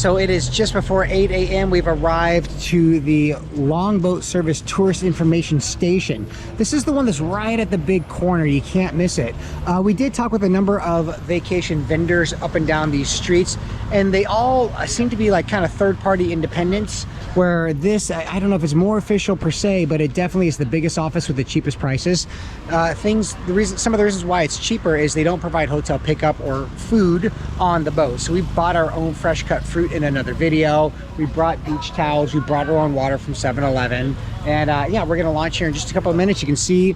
So it is just before 8 a.m. We've arrived to the Longboat Service Tourist Information Station. This is the one that's right at the big corner. You can't miss it. We did talk with a number of vacation vendors up and down these streets, and they all seem to be like kind of third-party independents, where this, I don't know if it's more official per se, but it definitely is the biggest office with the cheapest prices. Some of the reasons why it's cheaper is they don't provide hotel pickup or food on the boat. So we bought our own fresh cut fruit in another video. We brought beach towels. We brought our own water from 7-Eleven. And yeah, we're gonna launch here in just a couple of minutes. You can see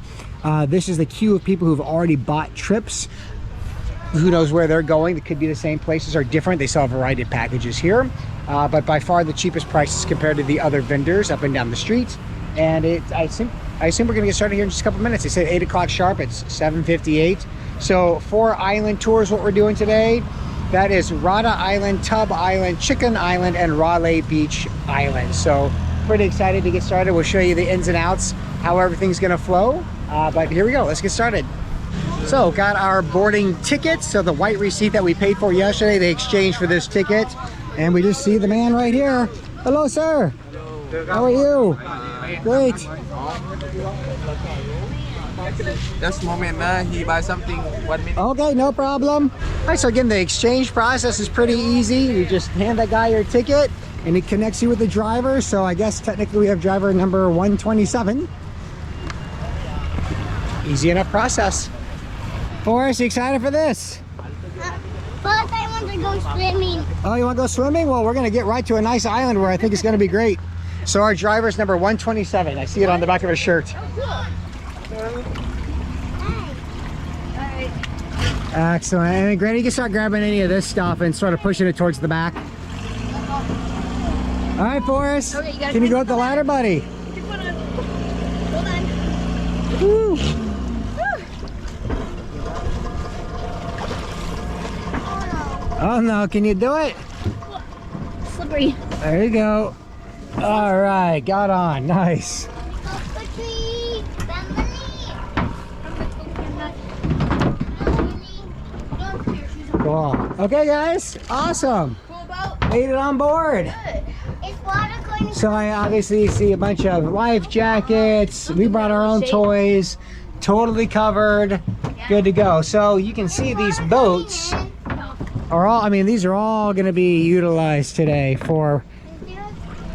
this is the queue of people who've already bought trips. Who knows where they're going? It could be the same places or different. They sell a variety of packages here. But by far the cheapest prices compared to the other vendors up and down the street. And I assume we're gonna get started here in just a couple minutes. They said 8 o'clock sharp. It's 7:58. So 4 island tours, what we're doing today. That is Rada Island, Tub Island, Chicken Island, and Railay Beach Island. So pretty excited to get started. We'll show you the ins and outs, how everything's gonna flow. But here we go, let's get started. So got our boarding tickets. So the white receipt that we paid for yesterday, they exchanged for this ticket. And we just see the man right here. Hello, sir. Hello. How are you? Great. Just a moment, he buy something 1 minute. Okay, no problem. All right, so again, the exchange process is pretty easy. You just hand that guy your ticket and he connects you with the driver. So I guess technically we have driver number 127. Easy enough process. Forrest, you excited for this? But I want to go swimming. Oh, you want to go swimming? Well, we're going to get right to a nice island where I think it's going to be great. So our driver's number 127. I see it on the back of his shirt. Excellent. And Granny, you can start grabbing any of this stuff and sort of pushing it towards the back. All right, Forrest. Okay, can you go up the ladder, buddy? Hold on. Woo. Oh no, can you do it? Slippery. There you go. All right, got on. Nice. Cool. Okay, guys. Awesome. Cool boat. Made it on board. Good. Is water going to... So I obviously see a bunch of life jackets. We brought our own toys. Totally covered. Good to go. So you can see these boats are all, I mean, these are all going to be utilized today for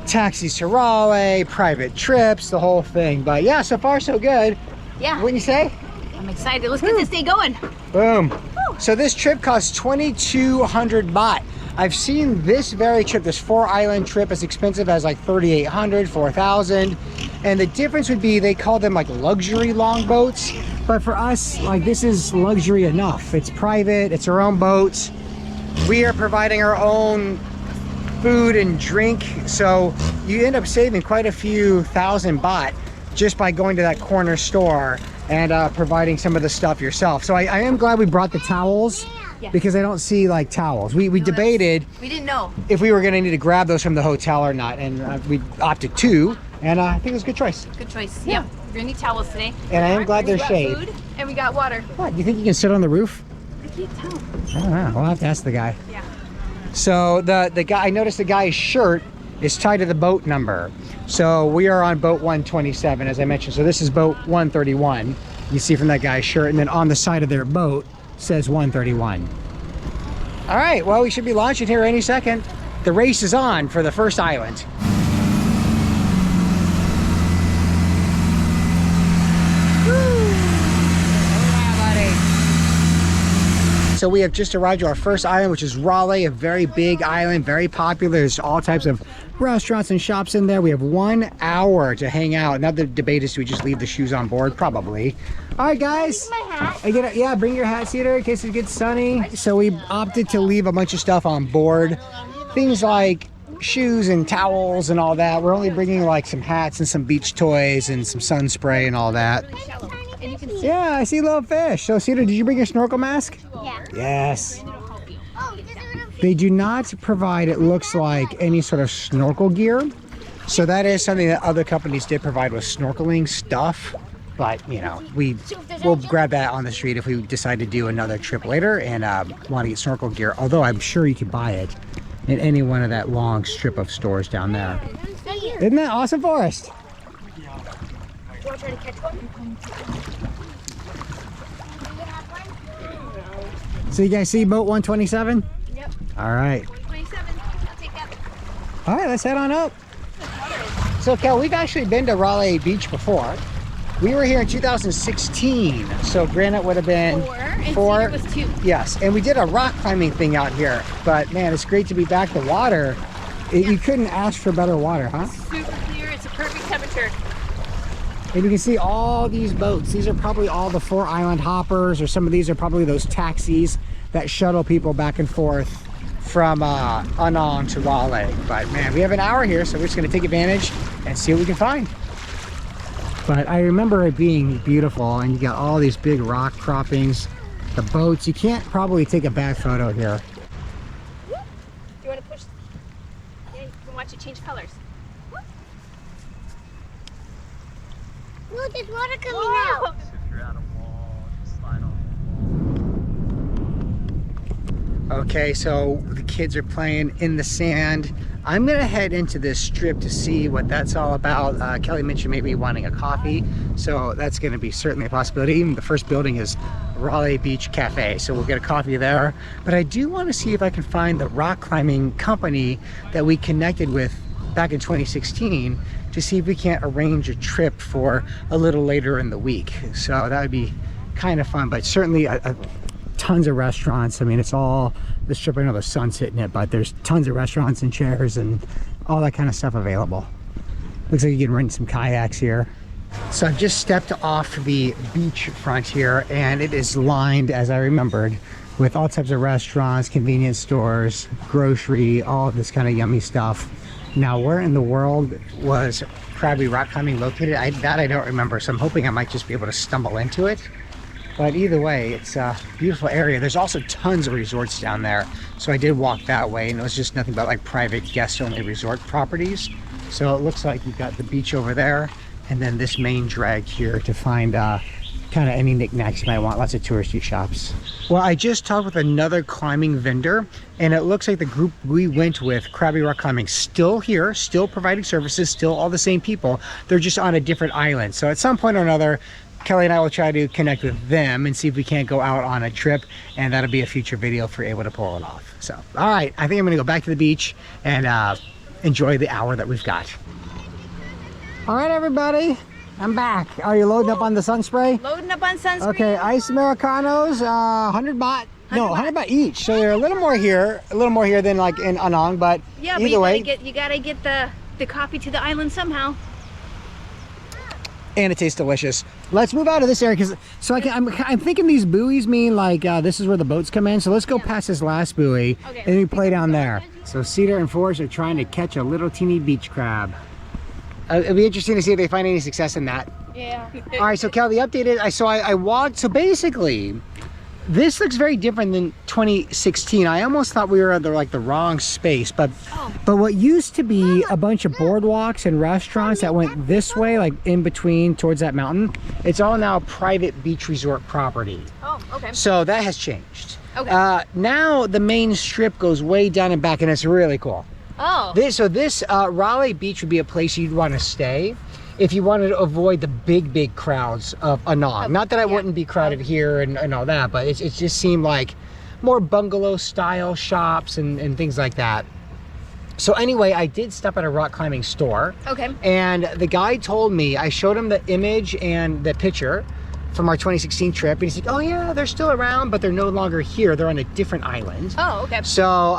taxis to Raleigh, private trips, the whole thing. But yeah, so far so good. Yeah. Wouldn't you say? I'm excited. Let's get this day going. Boom. Woo. So this trip costs 2,200 baht. I've seen this very trip, this 4-island trip, as expensive as like 3,800, 4,000. And the difference would be they call them like luxury longboats. But for us, like, this is luxury enough. It's private, it's our own boats. We are providing our own food and drink, so you end up saving quite a few thousand baht just by going to that corner store and providing some of the stuff yourself. So I am glad we brought the towels, because I don't see like towels. We debated, we didn't know if we were going to need to grab those from the hotel or not, and we opted to, and I think it was a good choice. Good choice. Yeah. We're gonna need towels today. And I am glad they're shade. Food, and we got water. What, do you think you can sit on the roof? I can't tell. I don't know. We'll have to ask the guy. Yeah. So the guy, I noticed the guy's shirt is tied to the boat number. So we are on boat 127, as I mentioned. So this is boat 131. You see from that guy's shirt, and then on the side of their boat says 131. All right, well, we should be launching here any second. The race is on for the first island. So we have just arrived to our first island, which is Railay, a very big island, very popular. There's all types of restaurants and shops in there. We have 1 hour to hang out. Now the debate is, do we just leave the shoes on board? Probably. All right, guys. My hat. Yeah, bring your hat, Cedar, in case it gets sunny. So we opted to leave a bunch of stuff on board. Things like shoes and towels and all that. We're only bringing like some hats and some beach toys and some sun spray and all that. And you can see. Yeah, I see little fish. So Cedar, did you bring your snorkel mask? Yeah. Yes. They do not provide, it looks like, any sort of snorkel gear. So that is something that other companies did provide, with snorkeling stuff. But, you know, we'll grab that on the street if we decide to do another trip later and want to get snorkel gear. Although I'm sure you can buy it in any one of that long strip of stores down there. Isn't that awesome, Forrest? You want to try to catch one? So you guys see boat 127? Yep. All right. 127. I'll take that. All right, let's head on up. So Kel, we've actually been to Railay Beach before. We were here in 2016, so granted would have been Four, and Cedar was 2. Yes, and we did a rock climbing thing out here. But man, it's great to be back. The water, you couldn't ask for better water, huh? Super clear. It's a perfect temperature. And you can see all these boats. These are probably all the 4 island hoppers, or some of these are probably those taxis that shuttle people back and forth from Anong to Railay. But man, we have an hour here, so we're just gonna take advantage and see what we can find. But I remember it being beautiful, and you got all these big rock croppings, the boats. You can't probably take a bad photo here. You want to push? Yeah, you can watch it change colors. Look, there's water coming Whoa. out. If you're at a wall, just slide on. Okay, so the kids are playing in the sand. I'm gonna head into this strip to see what that's all about. Kelly mentioned maybe wanting a coffee, so that's gonna be certainly a possibility. Even the first building is Railay Beach Cafe, so we'll get a coffee there. But I do want to see if I can find the rock climbing company that we connected with back in 2016 to see if we can't arrange a trip for a little later in the week. So that would be kind of fun, but certainly tons of restaurants. I mean, it's all the strip. I know the sun's hitting it, but there's tons of restaurants and chairs and all that kind of stuff available. Looks like you can rent some kayaks here. So I've just stepped off the beach front here, and it is lined, as I remembered, with all types of restaurants, convenience stores, grocery, all of this kind of yummy stuff. Now, where in the world was Krabi rock climbing located? That I don't remember, so I'm hoping I might just be able to stumble into it. But either way, it's a beautiful area. There's also tons of resorts down there. So I did walk that way, and it was just nothing but like private guest-only resort properties. So it looks like you've got the beach over there, and then this main drag here to find kind of any knickknacks you might want. Lots of touristy shops. Well, I just talked with another climbing vendor, and it looks like the group we went with, Krabi Rock Climbing, still here, still providing services, still all the same people. They're just on a different island. So at some point or another, Kelly and I will try to connect with them and see if we can't go out on a trip, and that'll be a future video if we're able to pull it off. So, all right, I think I'm gonna go back to the beach and enjoy the hour that we've got. All right, everybody, I'm back. Are you loading up on the sun spray? Loading up on sunscreen. Okay, iced Americanos, 100 baht. No, 100 baht each. So they're a little more here than like in Anong, but Yeah, either way. you gotta get the coffee to the island somehow. And it tastes delicious. Let's move out of this area, because I'm thinking these buoys mean like this is where the boats come in. So let's go past this last buoy, Okay. and we play down there. So Cedar and Forrest are trying to catch a little teeny beach crab. It'll be interesting to see if they find any success in that. Yeah. All right, so Kel, the update is I walked. So basically, this looks very different than 2016. I almost thought we were at the wrong space, but what used to be a bunch of boardwalks and restaurants that went this way, like in between towards that mountain, it's all now private beach resort property. Oh, okay. So that has changed. Okay. Now the main strip goes way down and back, and it's really cool. Oh. This Railay Beach would be a place you'd want to stay if you wanted to avoid the big crowds of Anong. Not that I wouldn't be crowded here and all that, but it just seemed like more bungalow style shops and things like that. So anyway, I did stop at a rock climbing store. Okay. And the guy told me, I showed him the image and the picture from our 2016 trip, and he's like, oh yeah, they're still around, but they're no longer here. They're on a different island. Oh, okay. So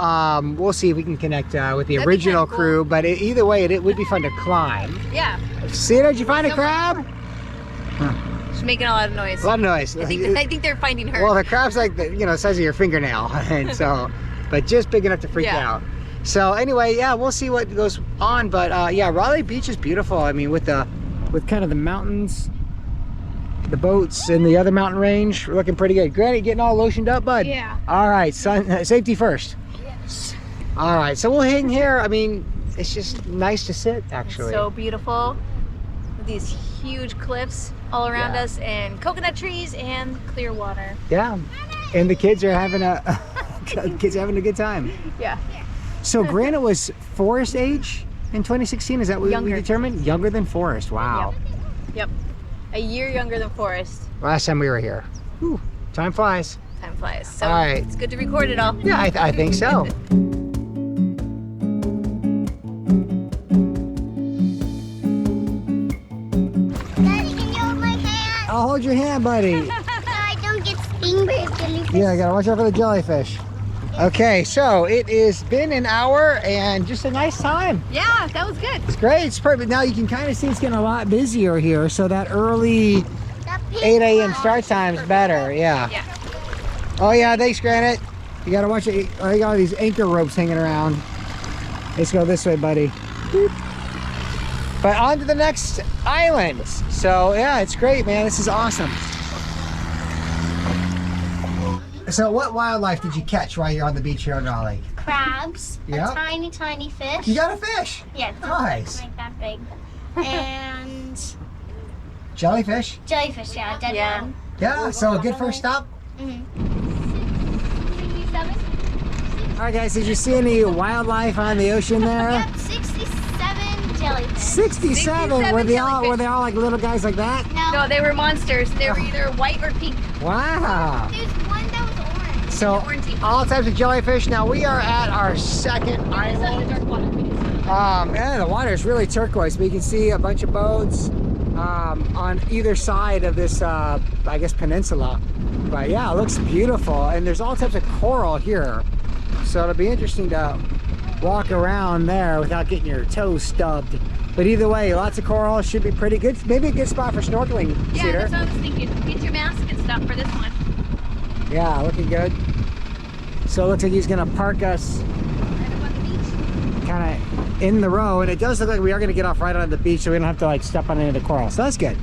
we'll see if we can connect with the That'd be original kinda cool. crew, but either way, it would be fun to climb. Yeah. See, did you find a crab? She's making a lot of noise. A lot of noise. I think they're finding her. Well, the crab's like the size of your fingernail, and so, but just big enough to freak you out. So anyway, yeah, we'll see what goes on. But yeah, Railay Beach is beautiful. I mean, with kind of the mountains, the boats, and the other mountain range, we're looking pretty good. Granny, getting all lotioned up, bud? Yeah. All right, son, safety first. Yes. All right, so we'll hang here. I mean, it's just nice to sit, actually. So beautiful. With these huge cliffs all around us, and coconut trees and clear water. Yeah, and the kids are having a good time. Yeah. So granite was forest age in 2016. Is that what we Younger. determined? Younger than forest. Wow. Yep. A year younger than Forest. Last time we were here. Whew, time flies. Time flies. So All right. it's good to record it all. Yeah, I think so. Daddy, can you hold my hand? I'll hold your hand, buddy. So I don't get stung by a jellyfish. Yeah, I gotta watch out for the jellyfish. Okay, so it has been an hour and just a nice time. Yeah, that was good. It's great. It's perfect. Now you can kind of see it's getting a lot busier here, so that early The pink 8 a.m. one. start time is better. Yeah. Yeah. Oh yeah, thanks, Granite. You gotta watch it. Oh, you got all these anchor ropes hanging around. Let's go this way, buddy. Boop. But on to the next island. So yeah, it's great, man. This is awesome. So what wildlife did you catch while you're on the beach here in Raleigh? Crabs. Yeah. A tiny, tiny fish. You got a fish. Yeah. Nice. Like that big. And Jellyfish. jellyfish, yeah, a dead Yeah. one. Yeah, so a good first stop. 67? All right, guys, did you see any wildlife on the ocean there? Yep, 67 jellyfish. 67. Were they all like little guys like that? No, they were monsters. They were either white or pink. Wow. There's one that was orange. So Orangey. all types of jellyfish. Now we are at our second island. Yeah, the water is really turquoise, but you can see a bunch of boats on either side of this, I guess, peninsula. But yeah, it looks beautiful, and there's all types of coral here. So it'll be interesting to walk around there without getting your toes stubbed. But either way, lots of coral, should be pretty good. Maybe a good spot for snorkeling, Yeah, Cedar. that's what I was thinking. Get your mask and stuff for this one. Yeah, looking good. So it looks like he's gonna park us Right up on the beach. kind of in the row, and it does look like we are going to get off right on the beach, so we don't have to like step on any of the coral, so that's good.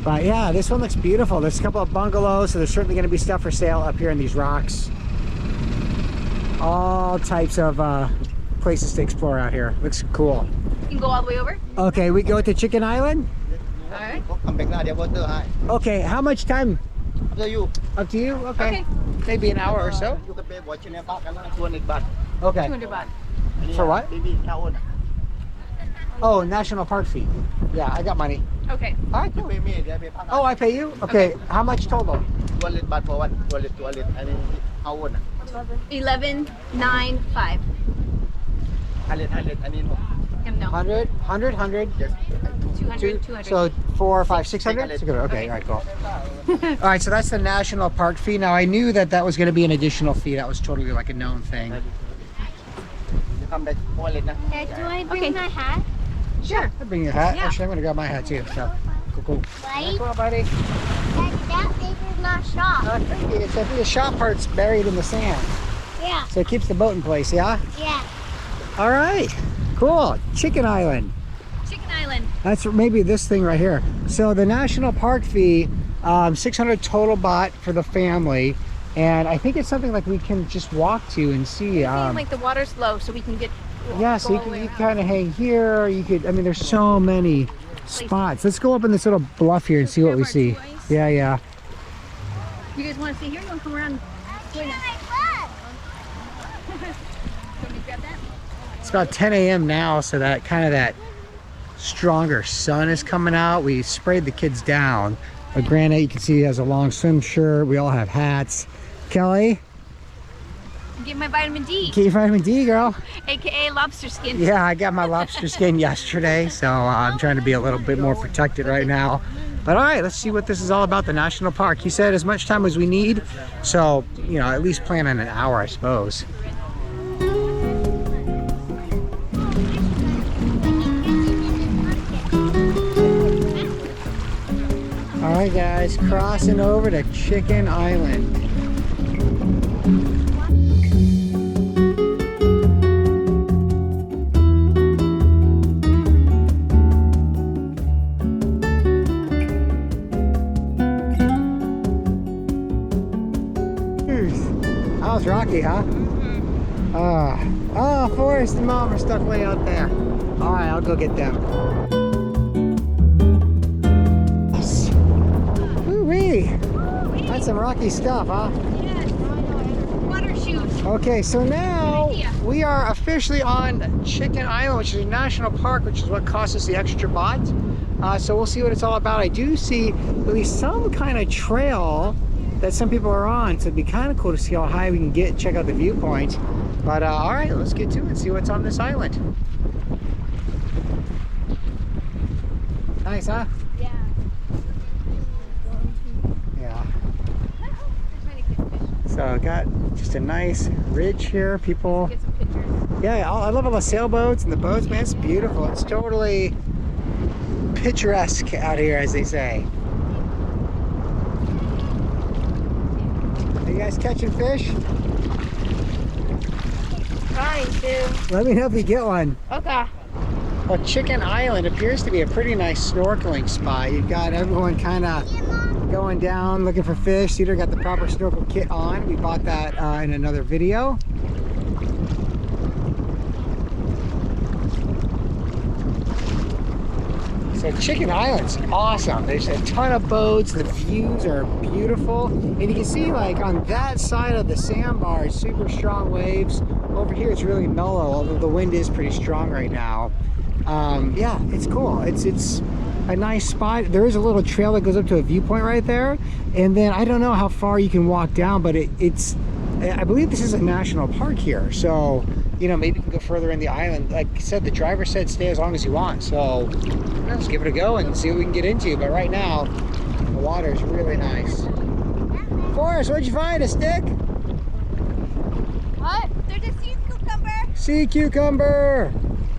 But yeah, this one looks beautiful. There's a couple of bungalows, so there's certainly going to be stuff for sale up here in these rocks. All types of places to explore out here. Looks cool. You can go all the way over. Okay, we go to Chicken Island. All right. Okay, how much time? Up to you. Up to you? Okay. Maybe an hour or so. Okay. 200 baht. For what? Oh, national park fee. Yeah, I got money. Okay. All right, cool. Oh, I pay you? Okay. How much total? 11.95. No. 100, 100, 100. 200. 200. So 4, 5, 600? 600. Okay, all right, cool. All right, so that's the national park fee. Now, I knew that that was going to be an additional fee. That was totally like a known thing. Do I bring my hat? Sure. I'll bring your hat. Yeah. Actually, I'm going to grab my hat too. So, cool. Right? Cool, buddy. That thing is not shop. I think the shop part's buried in the sand. Yeah. So it keeps the boat in place, yeah? Yeah. All right. Cool. Chicken Island. Chicken Island. That's maybe this thing right here. So the national park fee, 600 total baht for the family. And I think it's something like we can just walk to and see. Like the water's low, so we can get. Yeah, so you kind of hang here. You could, I mean, there's so many spots. Let's go up in this little bluff here and see what we see. Yeah, yeah. You guys want to see here? You want to come around? It's about 10 a.m. now, so that kind of that stronger sun is coming out. We sprayed the kids down. But Granite, you can see he has a long swim shirt. We all have hats. Kelly, Get my vitamin D, get your vitamin D, girl. aka lobster skin. Yeah, I got my lobster skin yesterday, so I'm trying to be a little bit more protected right now. But all right, let's see what this is all about, the national park. He said as much time as we need, so, you know, at least plan on an hour, I suppose. All right, guys, crossing over to Chicken Island. That was rocky, huh? Oh, Forrest and Mom are stuck way out there. All right, I'll go get them. Yes. Woo-wee. That's some rocky stuff, huh? Water shoes. Okay, so now we are officially on Chicken Island, which is a national park, which is what cost us the extra baht. So we'll see what it's all about. I do see at least some kind of trail that some people are on, so it'd be kind of cool to see how high we can get, check out the viewpoint. But all right, let's get to it, see what's on this island. Nice, huh? Yeah. Yeah. There's many good fish. So I got just a nice ridge here. People, Get some pictures. yeah, I love all the sailboats and the boats, man. It's beautiful. It's totally picturesque out here, as they say. Are you guys catching fish? Trying to. Let me know if you get one. Okay. Well, Chicken Island appears to be a pretty nice snorkeling spot. You've got everyone kind of going down looking for fish. Cedar got the proper snorkel kit on. We bought that in another video. So Chicken Island's awesome. There's a ton of boats. The views are beautiful. And you can see like on that side of the sandbar, super strong waves. Over here it's really mellow, although the wind is pretty strong right now. Yeah, it's cool. It's a nice spot. There is a little trail that goes up to a viewpoint right there. And then I don't know how far you can walk down, but it's I believe this is a national park here. So, you know, maybe you can go further in the island. Like I said, the driver said stay as long as you want. So let's give it a go and see what we can get into. But right now, the water is really nice. Forrest, what'd you find? A stick? What? There's a sea cucumber. Sea cucumber.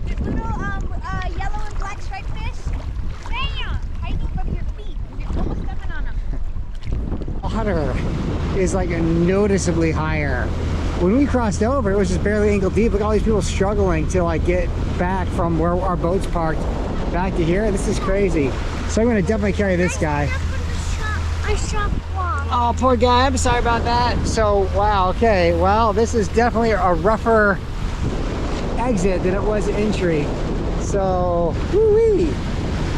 There's little yellow and black striped fish. Bam! Hiding from your feet. You're almost stepping on them. Water is like noticeably higher. When we crossed over, it was just barely ankle deep. Look at all these people struggling to like get back from where our boat's parked back to here. This is crazy. So I'm gonna definitely carry this guy. I shrunk one. Oh, poor guy. I'm sorry about that. So, wow. Okay. Well, this is definitely a rougher exit than it was entry. So, woo-wee.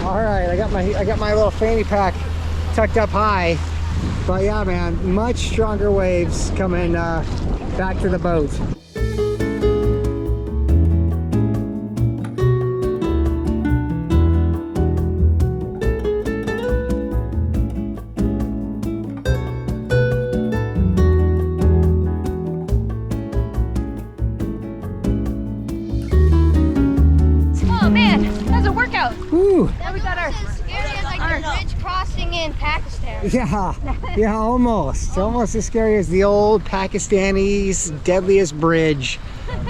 All right. I got my little fanny pack tucked up high. But yeah, man, much stronger waves coming back to the boat. Oh man, that was a workout. Woo! Now we got our. As scary as like the bridge crossing in Pakistan. Yeah, almost. Almost as scary as the old Pakistani's deadliest bridge.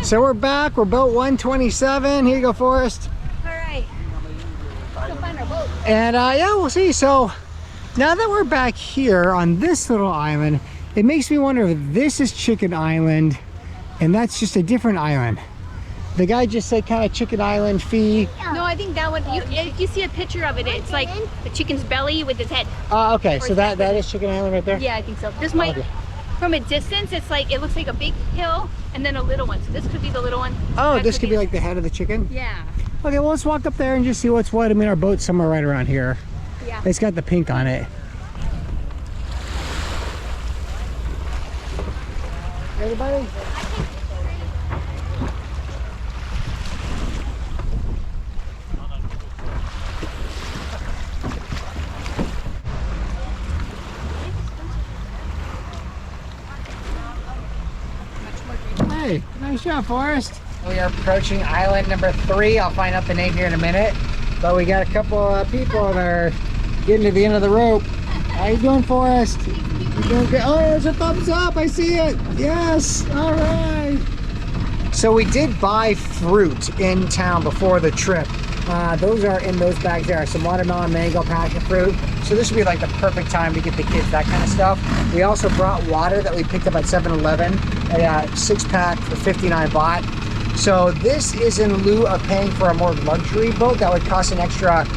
So we're back. We're boat 127. Here you go, Forrest. All right. Let's go find our boat. And yeah, we'll see. So now that we're back here on this little island, it makes me wonder if this is Chicken Island and that's just a different island. The guy just said kind of Chicken Island fee. No, I think that one. If you see a picture of it, it's like the chicken's belly with its head. Okay, so that is Chicken Island right there? Yeah, I think so. This might, from a distance, it's like it looks like a big hill and then a little one. So this could be the little one. Oh, That this could be like the head of the chicken? Yeah. Okay, well, let's walk up there and just see what's what. I mean, our boat's somewhere right around here. Yeah. It's got the pink on it. Everybody? Hey, nice job, Forrest. We are approaching island number 3. I'll find out the name here in a minute. But we got a couple of people that are getting to the end of the rope. How you doing, Forrest? You doing good? Oh, there's a thumbs up. I see it. Yes. All right. So we did buy fruit in town before the trip. Those are in those bags there. Some watermelon, mango, passion fruit. So this would be like the perfect time to get the kids that kind of stuff. We also brought water that we picked up at 7-Eleven, a 6-pack for 59 baht. So this is in lieu of paying for a more luxury boat that would cost an extra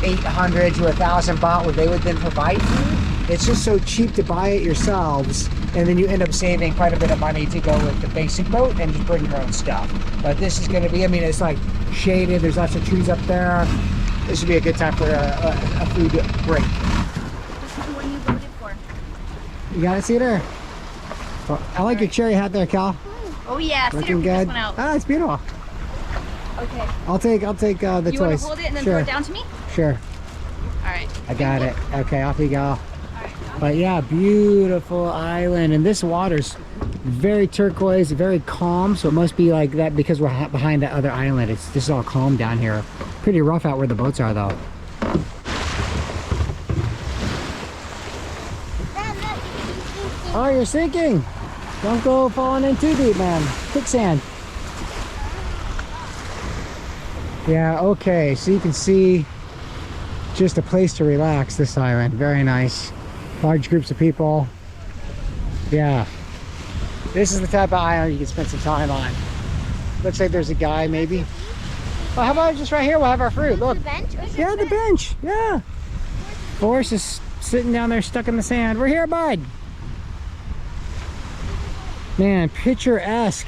800 to 1,000 baht, where they would then provide food. It's just so cheap to buy it yourselves, and then you end up saving quite a bit of money to go with the basic boat and just bring your own stuff. But this is going to be, I mean, it's like shaded. There's lots of trees up there. This would be a good time for a food break. This is the one you voted for. You got it, Cedar? Well, I like your cherry hat there, Cal. Oh yeah, Cedar, Looking pick this good. one out. Ah, it's beautiful. Okay. I'll take the You want to toys. hold it and then Sure. throw it down to me? Sure. All right. I got it. Okay, off you go. All right. But yeah, beautiful island, and this water's very turquoise, very calm. So it must be like that because we're behind that other island. It's just all calm down here. Pretty rough out where the boats are, though. Oh, you're sinking! Don't go falling in too deep, man. Quicksand. Yeah. Okay. So you can see just a place to relax. This island, very nice. Large groups of people. Yeah, this is the type of island you can spend some time on. Looks like there's a guy, maybe. Well, how about just right here? We'll have our fruit. Look. The bench? Yeah, the bench. Yeah. Forrest is sitting down there stuck in the sand. We're here, bud. Man, picturesque.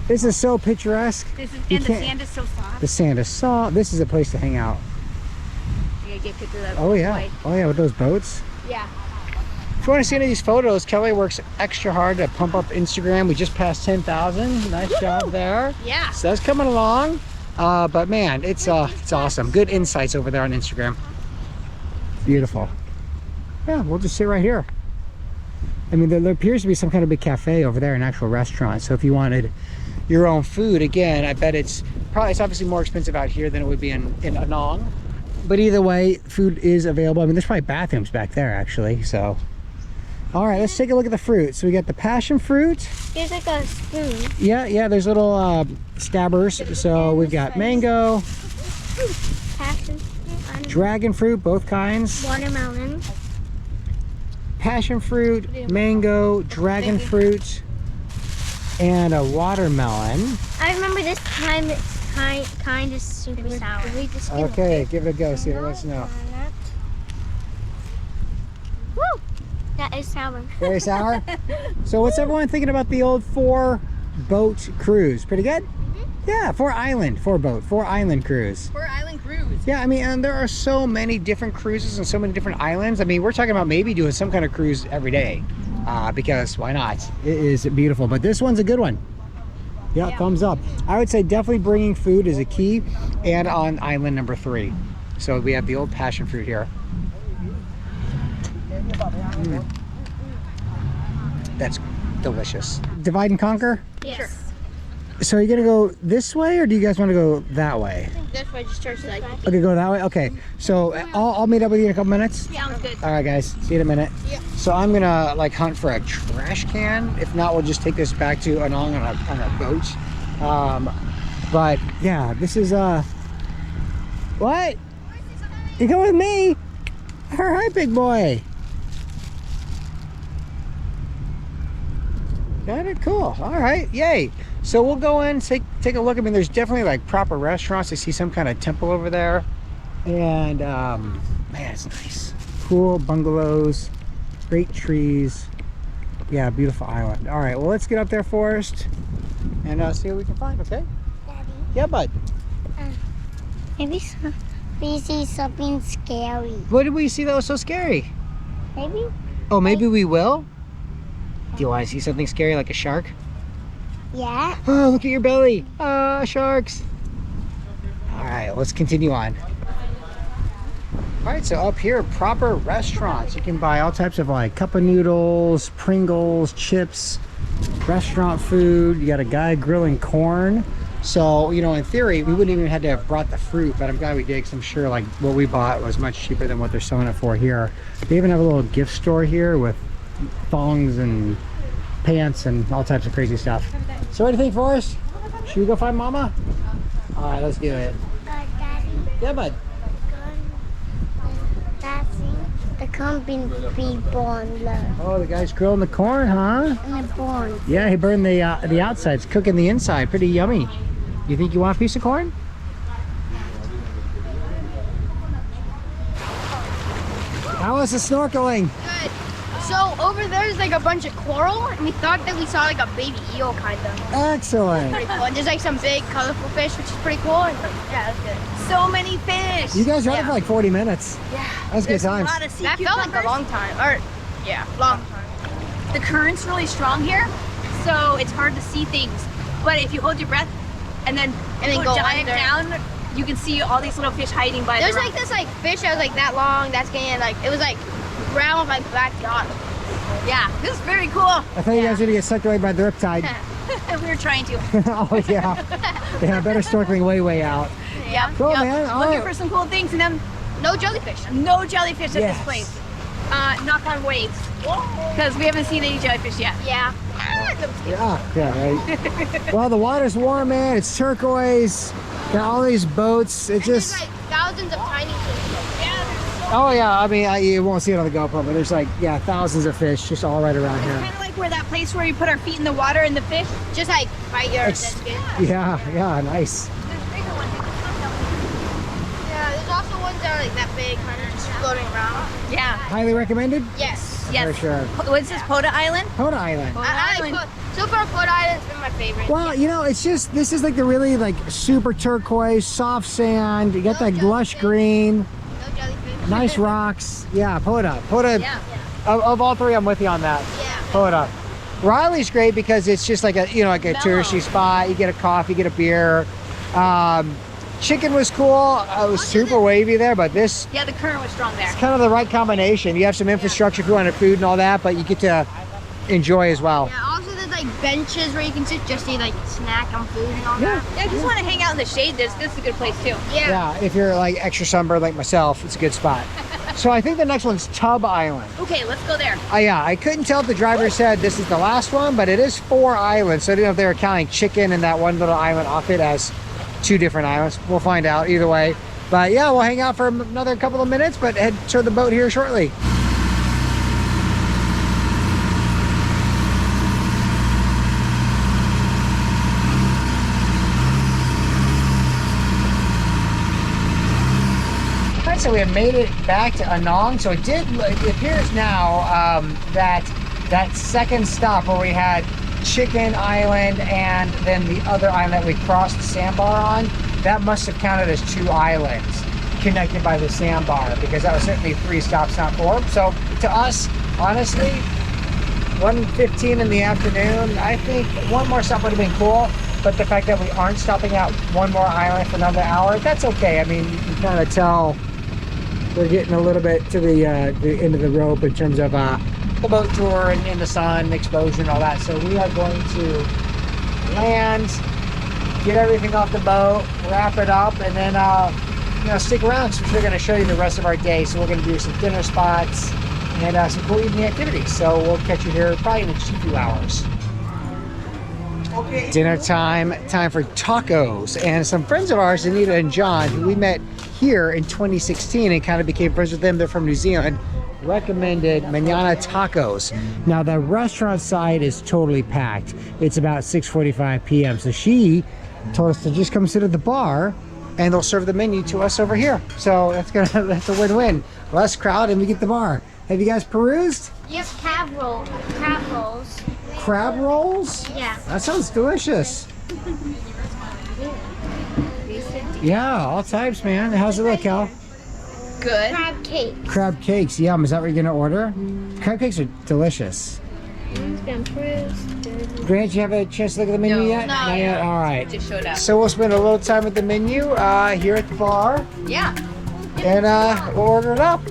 This is so picturesque. This is, You and the can't- sand is so soft. The sand is soft. This is a place to hang out. You gotta get pictures of Oh yeah. white. Oh yeah, with those boats. Yeah. If you want to see any of these photos, Kelly works extra hard to pump up Instagram. We just passed 10,000. Nice job there. Yeah. So that's coming along. But man, it's awesome. Good insights over there on Instagram. Beautiful. Yeah, we'll just sit right here. I mean, there appears to be some kind of big cafe over there, an actual restaurant. So if you wanted your own food, again, I bet it's obviously more expensive out here than it would be in Anong. But either way, food is available. I mean, there's probably bathrooms back there, actually. So, all right, let's take a look at the fruit. So we got the passion fruit. There's like a spoon. Yeah, there's little stabbers. So we've got mango, Passion. dragon fruit, both kinds. Watermelon. Passion fruit, mango, dragon fruit, and a watermelon. I remember this time it's kind of super sour. Okay, give it a go. See if it lets you know. Woo! That is sour. Very sour. So what's everyone thinking about the old 4-boat cruise? Pretty good? Yeah, 4-island cruise. 4-island cruise. Yeah, I mean, and there are so many different cruises and so many different islands. I mean, we're talking about maybe doing some kind of cruise every day because why not? It is beautiful, but this one's a good one. Yeah, thumbs up. I would say definitely bringing food is a key, and on island number 3. So we have the old passion fruit here. That's delicious. Divide and conquer? Yes. So are you gonna go this way or do you guys want to go that way? That's why I just started like. Okay, go that way. Okay, so I'll meet up with you in a couple minutes. Sounds good. All right, guys. See you in a minute. Yeah. So I'm gonna like hunt for a trash can. If not, we'll just take this back to Anong on a boat. But yeah, this is what? You come with me? All right, big boy. Got it. Cool. All right. Yay. So we'll go in, take a look. I mean, there's definitely like proper restaurants. I see some kind of temple over there, and man, it's nice. Cool bungalows, great trees. Yeah, beautiful island. All right, well, let's get up there, Forrest, and see what we can find. Okay? Daddy, Yeah, bud. maybe we see something scary. What did we see that was so scary? Maybe? Oh, maybe we will. Do you want to see something scary like a shark? Yeah. Oh, look at your belly. Sharks. All right, let's continue on. All right, so up here, proper restaurants. You can buy all types of like cup of noodles, Pringles, chips, restaurant food. You got a guy grilling corn. So, you know, in theory, we wouldn't even have to have brought the fruit, but I'm glad we did because I'm sure like what we bought was much cheaper than what they're selling it for here. They even have a little gift store here with thongs and pants and all types of crazy stuff. So what do you think, Forrest? Should we go find Mama? All right, let's do it. Daddy, Yeah, bud. the corn being born low. Oh, the guy's grilling the corn, huh? And the born. Yeah, he burned the outside. It's cooking the inside. Pretty yummy. You think you want a piece of corn? How was the snorkeling? Good. So over there's like a bunch of coral, and we thought that we saw like a baby eel kind of. Excellent. Pretty cool. And there's like some big colorful fish, which is pretty cool. And yeah, that's good. So many fish. You guys rode it for like 40 minutes. Yeah. That was good times. A lot of sea That felt like a cucumbers. long time. Or yeah, long time. the current's really strong here, so it's hard to see things. But if you hold your breath and then go dive under. down, you can see all these little fish hiding by There's the like this like fish that was like that long, that's getting like, it was like brown with like black dots. Yeah, this is very cool. I thought you guys were gonna get sucked away by the riptide. We were trying to. Oh yeah. Yeah, better snorkeling way out. Yeah. Cool, Yep. man. All Looking right. for some cool things, and then No jellyfish. no jellyfish at Yes. this place. Knock on waves, because we haven't seen any jellyfish yet. Yeah. Yeah, right. Well, the water's warm, man. It's turquoise. Got all these boats. It And there's just. like thousands of tiny fish. Yeah, there's Oh yeah. I mean, you won't see it on the GoPro, but there's like thousands of fish just all right around here. kind of like where that place where you put our feet in the water and the fish. Just like right here. It's- That's good. Yeah, nice. There's bigger ones. Yeah, there's also ones that are like that big, kind of just floating around. Yeah. Highly recommended. Yes. Yes. For sure. What's this, Poda Island? Poda Island. I like so far Koh Poda Island's been my favorite. Well, you know, it's just, this is like the really like super turquoise, soft sand. You got that lush green, No jellyfish. nice rocks. Yeah, Poda. Yeah. Of all three, I'm with you on that. Yeah. Poda. Riley's great because it's just like a, like a Mellow. touristy spot. You get a coffee, get a beer. Chicken was cool. It was super wavy there, but this Yeah, the current was strong there. is kind of the right combination. You have some infrastructure if you want food and all that, but you get to enjoy as well. Yeah, also there's like benches where you can sit just to like snack on food and all Yeah. Yeah, if you just want to hang out in the shade, this is a good place too. that. Yeah. Yeah, if you're like extra sunburned like myself, it's a good spot. So I think the next one's Tub Island. Okay, let's go there. Yeah, I couldn't tell if the driver said this is the last one, but it is 4 islands. So I didn't know if they were counting chicken and that one little island off it as 2 different islands. We'll find out either way. But yeah, we'll hang out for another couple of minutes, but head to the boat here shortly. Alright, so we have made it back to Anong. So it appears now that second stop where we had Chicken Island and then the other island that we crossed the sandbar on, that must have counted as 2 islands connected by the sandbar, because that was certainly 3 stops, not 4. So to us, honestly, 1:15 in the afternoon, I think one more stop would have been cool, but the fact that we aren't stopping at one more island for another hour, that's okay. I mean, you can kind of tell we're getting a little bit to the end of the rope in terms of the boat tour and in the sun, exposure and all that. So we are going to land, get everything off the boat, wrap it up, and then stick around since we're going to show you the rest of our day. So we're going to do some dinner spots and some cool evening activities. So we'll catch you here probably in just a few hours. Dinner time for tacos, and some friends of ours, Anita and John, who we met here in 2016 and kind of became friends with them. They're from New Zealand. Recommended Manana Tacos. Now the restaurant side is totally packed. It's about 6:45 p.m. So she told us to just come sit at the bar and they'll serve the menu to us over here. So that's a win-win. Less crowd and we get the bar. Have you guys perused? Yep, crab rolls. Crab rolls. Crab rolls? Yeah. That sounds delicious. Yeah, all types, man. How's it look, Cal? Good. Crab cake. Crab cakes, yum. Is that what you're gonna order? Crab cakes are delicious. Grant, you have a chance to look at the menu No. yet? No. Not yet? All right. Just showed up. So we'll spend a little time at the menu here at the bar, Yeah. and we'll order it up.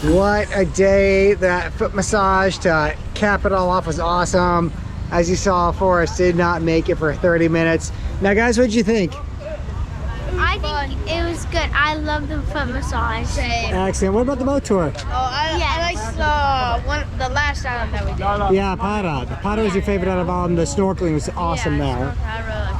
What a day. That foot massage to cap it all off was awesome. As you saw, Forrest did not make it for 30 minutes. Now guys, what'd you think? I think it was good. I love the foot massage. Excellent. What about the boat tour? I liked the last island that we did. Yeah, Pada. Pada was your favorite out of all, and the snorkeling was awesome there.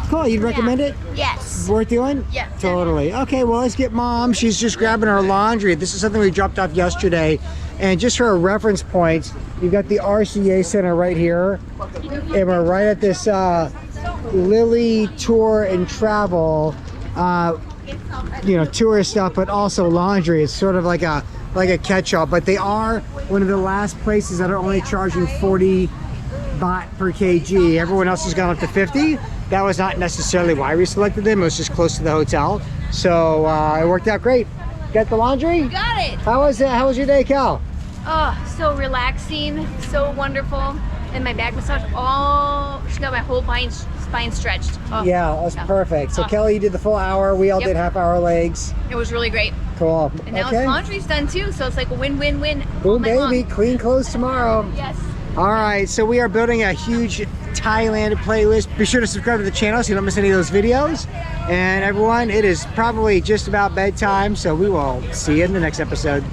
Cool. You'd recommend it? Yes. Worth doing? Yeah. Totally. Okay, well, let's get Mom. She's just grabbing her laundry. This is something we dropped off yesterday. And just for a reference point, you've got the RCA Center right here. And we're right at this Lily Tour and Travel, tourist stuff, but also laundry. It's sort of like a catch-all. But they are one of the last places that are only charging 40 baht per kg. Everyone else has gone up to 50. That was not necessarily why we selected them. It was just close to the hotel. So it worked out great. Got the laundry? Got it. How was your day, Cal? Oh, so relaxing, so wonderful. And my back massage, she got my whole spine stretched. Oh, Yeah, that was perfect. So Kelly, you did the full hour. We all did half-hour legs. It was really great. Cool. And now his laundry's done too, so it's like a win-win-win. Boom, baby. Clean clothes tomorrow. Yes. All right, so we are building a huge Thailand playlist. Be sure to subscribe to the channel so you don't miss any of those videos. And everyone, it is probably just about bedtime, so we will see you in the next episode.